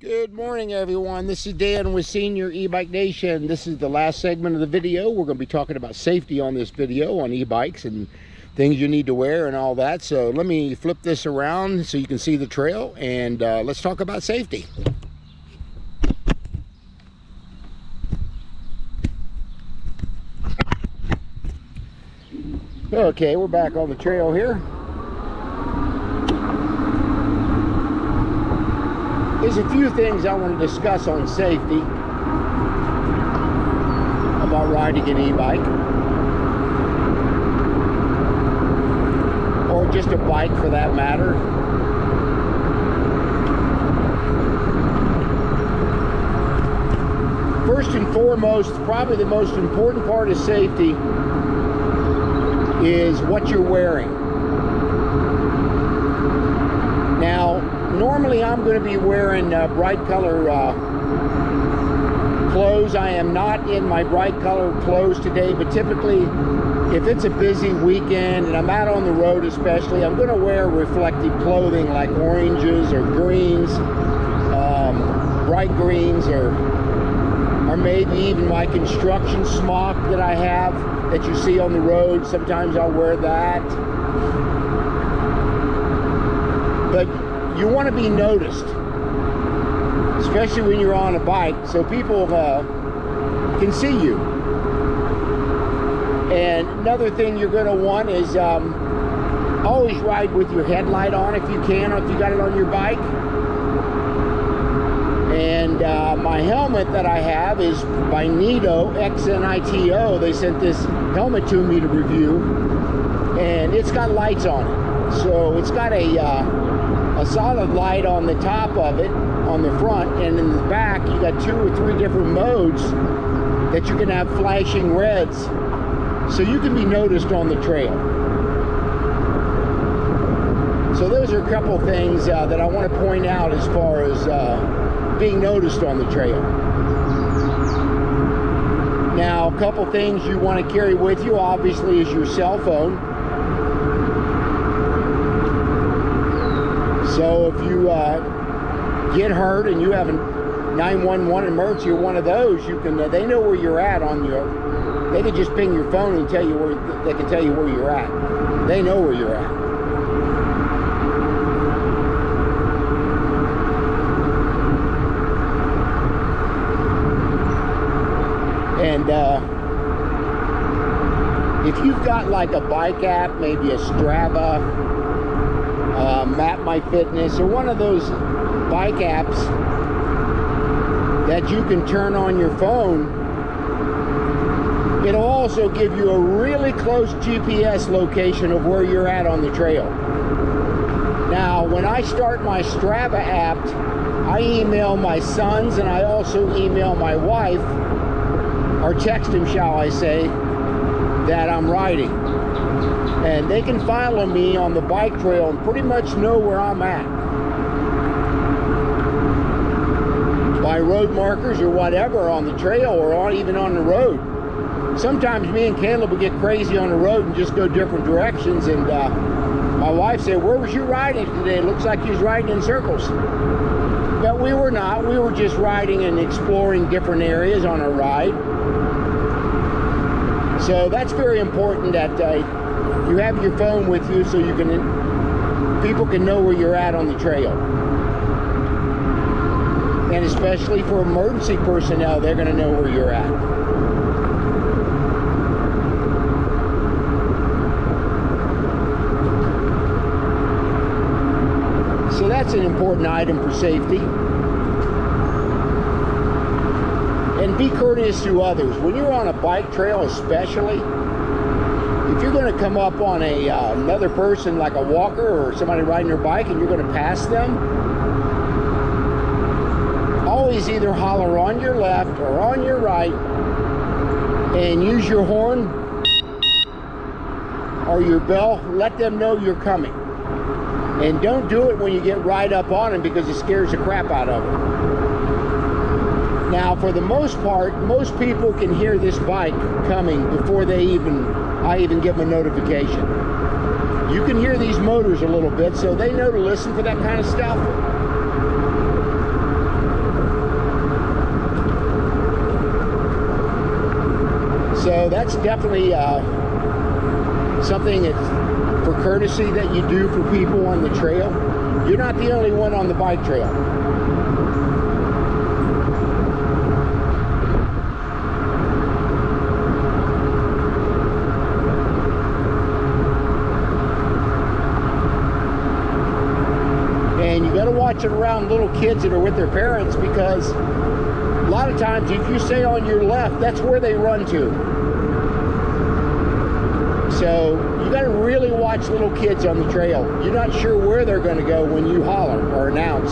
Good morning, everyone. This is Dan with Senior E-Bike Nation. This is the last segment of the video. We're going to be talking about safety on this video on e-bikes and things you need to wear and all that. So let me flip this around so you can see the trail, and let's talk about safety. Okay, we're back on the trail here. There's a few things I want to discuss on safety about riding an e-bike, or just a bike for that matter. First and foremost, probably the most important part of safety is what you're wearing. Now, normally I'm going to be wearing bright color clothes. I am not in my bright color clothes today, but typically if it's a busy weekend and I'm out on the road especially, I'm going to wear reflective clothing like oranges or greens, bright greens, or maybe even my construction smock that I have that you see on the road. Sometimes I'll wear that. But you want to be noticed, especially when you're on a bike, so people can see you. And another thing you're going to want is always ride with your headlight on if you can, or if you got it on your bike. And my helmet that I have is by Nito, X-N-I-T-O. They sent this helmet to me to review, and it's got lights on it. So it's got a solid light on the top of it, on the front, and in the back you got 2 or 3 different modes that you can have flashing reds, so you can be noticed on the trail. So those are a couple things that I want to point out as far as being noticed on the trail. Now, a couple things you want to carry with you, obviously, is your cell phone. So if you get hurt and you have a 911 emergency or one of those, you can they know where you're at on your. They can just ping your phone and tell you where they can tell you where you're at. They know where you're at. And if you've got like a bike app, maybe a Strava, MapMyFitness, or one of those bike apps that you can turn on your phone, it'll also give you a really close GPS location of where you're at on the trail. Now, when I start my Strava app, I email my sons and I also email my wife, or text them, shall I say, that I'm riding. And they can follow me on the bike trail and pretty much know where I'm at by road markers or whatever on the trail, or even on the road. Sometimes me and Caleb will get crazy on the road and just go different directions, and my wife said, "Where was you riding today? It looks like you was riding in circles." But we were not. We were just riding and exploring different areas on our ride. So that's very important that you have your phone with you, so you can people can know where you're at on the trail. And especially for emergency personnel, they're going to know where you're at. So that's an important item for safety. And be courteous to others. When you're on a bike trail especially, if you're going to come up on another person like a walker or somebody riding their bike and you're going to pass them, always either holler on your left or on your right and use your horn or your bell. Let them know you're coming. And don't do it when you get right up on them, because it scares the crap out of them. Now, for the most part, most people can hear this bike coming before I even give them a notification. You can hear these motors a little bit, so they know to listen for that kind of stuff. that's definitely something that's for courtesy that you do for people on the trail. You're not the only one on the bike trail. And you got to watch it around little kids that are with their parents, because a lot of times if you stay on your left, that's where they run to. So you got to really watch little kids on the trail. You're not sure where they're going to go when you holler or announce.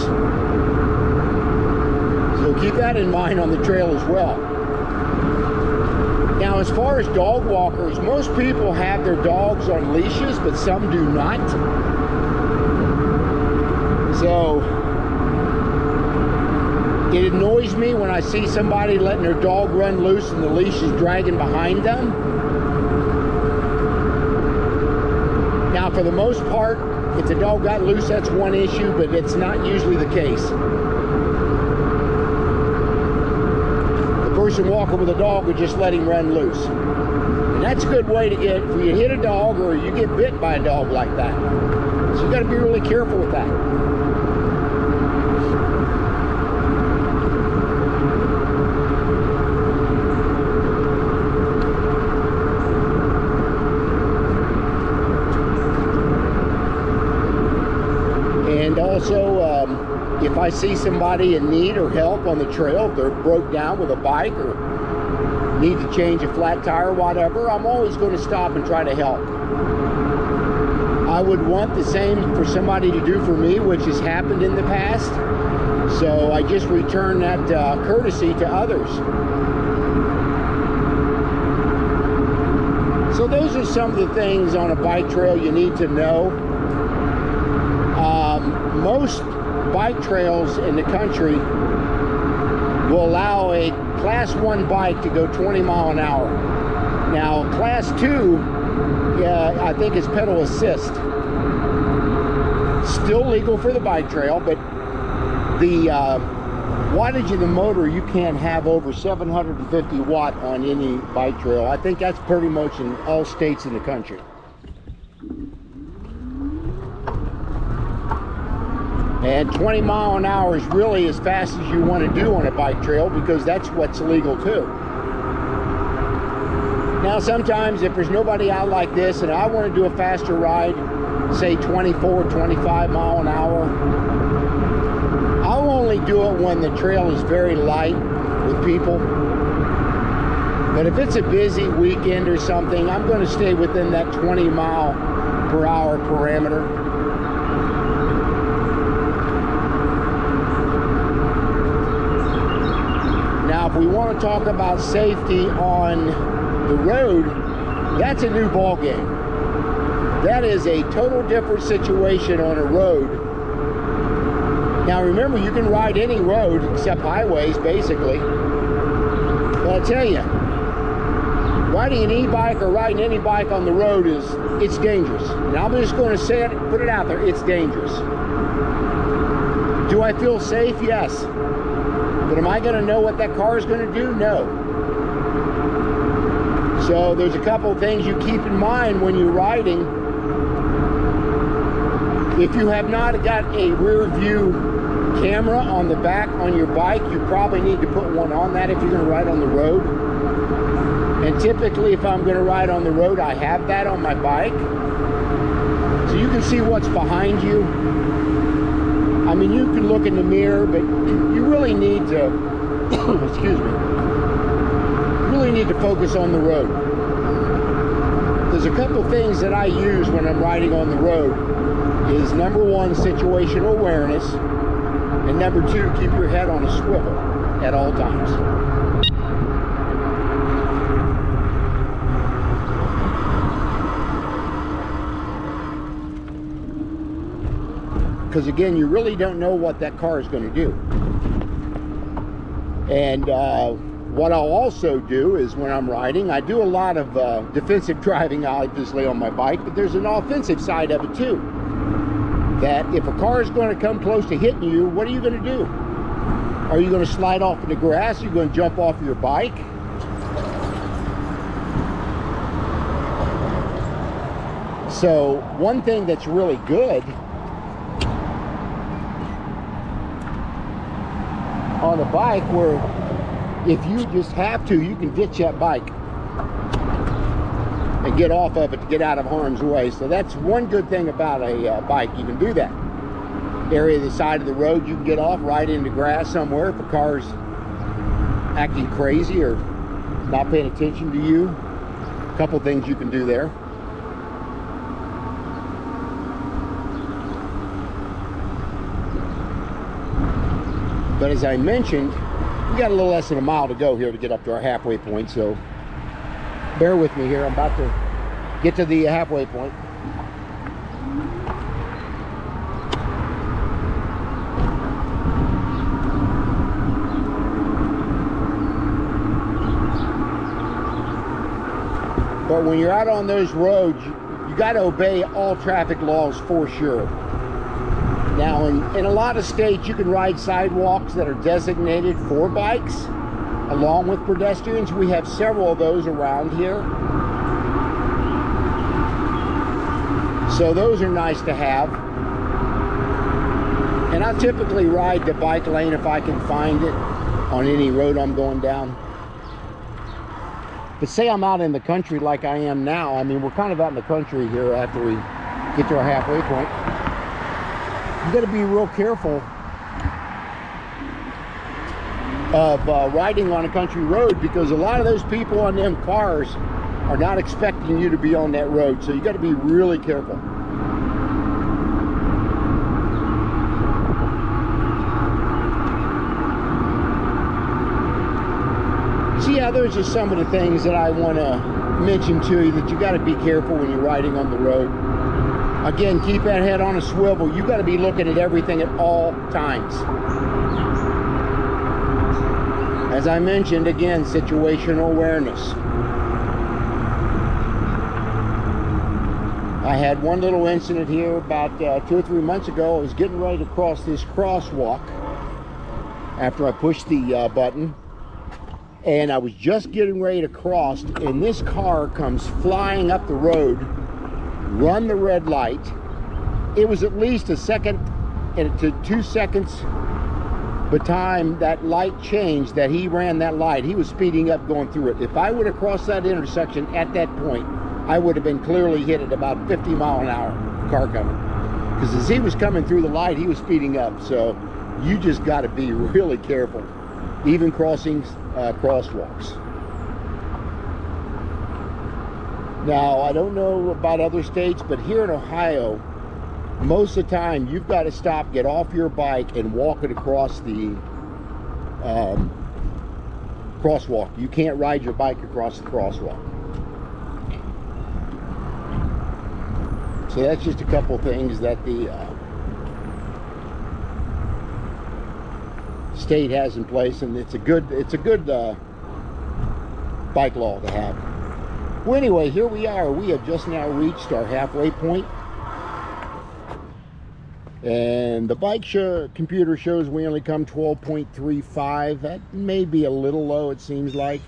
So keep that in mind on the trail as well. Now, as far as dog walkers, most people have their dogs on leashes, but some do not. So it annoys me when I see somebody letting their dog run loose and the leash is dragging behind them. Now, for the most part, if the dog got loose, that's one issue, but it's not usually the case. The person walking with a dog would just let him run loose. And that's a good way to get, if you hit a dog or you get bit by a dog like that. So you got to be really careful with that. And also, if I see somebody in need or help on the trail, if they're broke down with a bike or need to change a flat tire or whatever, I'm always going to stop and try to help. I would want the same for somebody to do for me, which has happened in the past. So I just return that courtesy to others. So those are some of the things on a bike trail you need to know. Most bike trails in the country will allow a class 1 bike to go 20 miles an hour. Now, class 2, I think is pedal assist. Still legal for the bike trail, but the wattage of the motor, you can't have over 750 watt on any bike trail. I think that's pretty much in all states in the country. And 20 miles an hour is really as fast as you want to do on a bike trail, because that's what's legal too. Now, sometimes if there's nobody out like this and I want to do a faster ride, say 24, 25 miles an hour, I'll only do it when the trail is very light with people. But if it's a busy weekend or something, I'm going to stay within that 20 mile per hour parameter. Now, if we want to talk about safety on the road, that's a new ball game. That is a total different situation on a road. Now, remember, you can ride any road except highways, basically. But I tell you, riding an e-bike or riding any bike on the road it's dangerous. And I'm just going to say it, put it out there, it's dangerous. Do I feel safe? Yes. But am I going to know what that car is going to do? No. So there's a couple of things you keep in mind when you're riding. If you have not got a rear view camera on the back on your bike, you probably need to put one on that if you're going to ride on the road. And typically, if I'm going to ride on the road, I have that on my bike. So you can see what's behind you. I mean, you can look in the mirror, but you really need to, excuse me, really need to focus on the road. There's a couple things that I use when I'm riding on the road. Is number one, situational awareness, and number two, keep your head on a swivel at all times. Because again, you really don't know what that car is going to do. And what I'll also do is when I'm riding, I do a lot of defensive driving, obviously, on my bike, but there's an offensive side of it too. That if a car is going to come close to hitting you, what are you going to do? Are you going to slide off in the grass? Are you going to jump off your bike? So one thing that's really good on a bike, where if you just have to, you can ditch that bike and get off of it to get out of harm's way. So that's one good thing about a bike. You can do that. Area the side of the road, you can get off right into grass somewhere if a car's acting crazy or not paying attention to you. A couple things you can do there. But as I mentioned, we got a little less than a mile to go here to get up to our halfway point, so bear with me here. I'm about to get to the halfway point. But when you're out on those roads, you got to obey all traffic laws for sure. Now, in a lot of states, you can ride sidewalks that are designated for bikes, along with pedestrians. We have several of those around here. So those are nice to have. And I typically ride the bike lane if I can find it on any road I'm going down. But say I'm out in the country like I am now. I mean, we're kind of out in the country here after we get to our halfway point. You got to be real careful of riding on a country road, because a lot of those people on them cars are not expecting you to be on that road. So you got to be really careful. So yeah, those are some of the things that I want to mention to you, that you got to be careful when you're riding on the road. Again, keep that head on a swivel. You got to be looking at everything at all times. As I mentioned, again, situational awareness. I had one little incident here about 2 or 3 months ago. I was getting ready to cross this crosswalk after I pushed the button. And I was just getting ready to cross, and this car comes flying up the road, run the red light. It was at least a second to 2 seconds by the time that light changed that he ran that light. He was speeding up going through it. If I would have crossed that intersection at that point, I would have been clearly hit at about 50 mile an hour car coming. Because as he was coming through the light, he was speeding up. So you just got to be really careful, even crossing crosswalks. Now, I don't know about other states, but here in Ohio, most of the time you've got to stop, get off your bike, and walk it across the crosswalk. You can't ride your bike across the crosswalk. So that's just a couple things that the state has in place, and it's a good bike law to have. Well, anyway, here we are. We have just now reached our halfway point, and the bike computer shows we only come 12.35. That may be a little low, it seems like.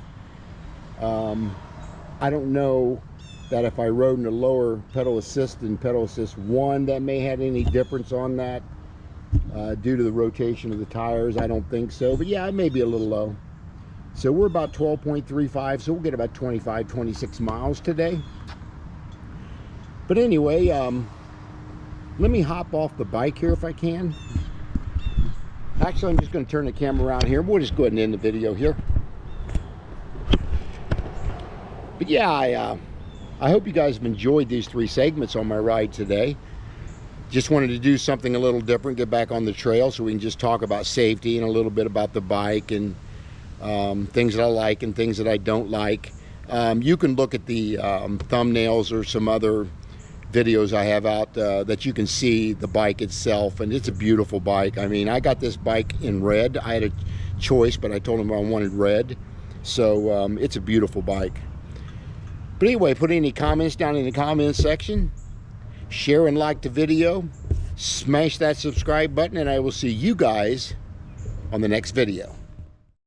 I don't know that if I rode in a lower pedal assist than pedal assist 1, that may have any difference on that due to the rotation of the tires. I don't think so, but yeah, it may be a little low. So we're about 12.35, so we'll get about 25, 26 miles today. But anyway, let me hop off the bike here if I can. Actually, I'm just going to turn the camera around here. We'll just go ahead and end the video here. But yeah, I hope you guys have enjoyed these 3 segments on my ride today. Just wanted to do something a little different, get back on the trail so we can just talk about safety and a little bit about the bike and things that I like and things that I don't like. You can look at the thumbnails or some other videos I have out that you can see the bike itself, and it's a beautiful bike. I mean, I got this bike in red. I had a choice, but I told him I wanted red. So it's a beautiful bike. But anyway, put any comments down in the comments section. Share and like the video. Smash that subscribe button, and I will see you guys on the next video.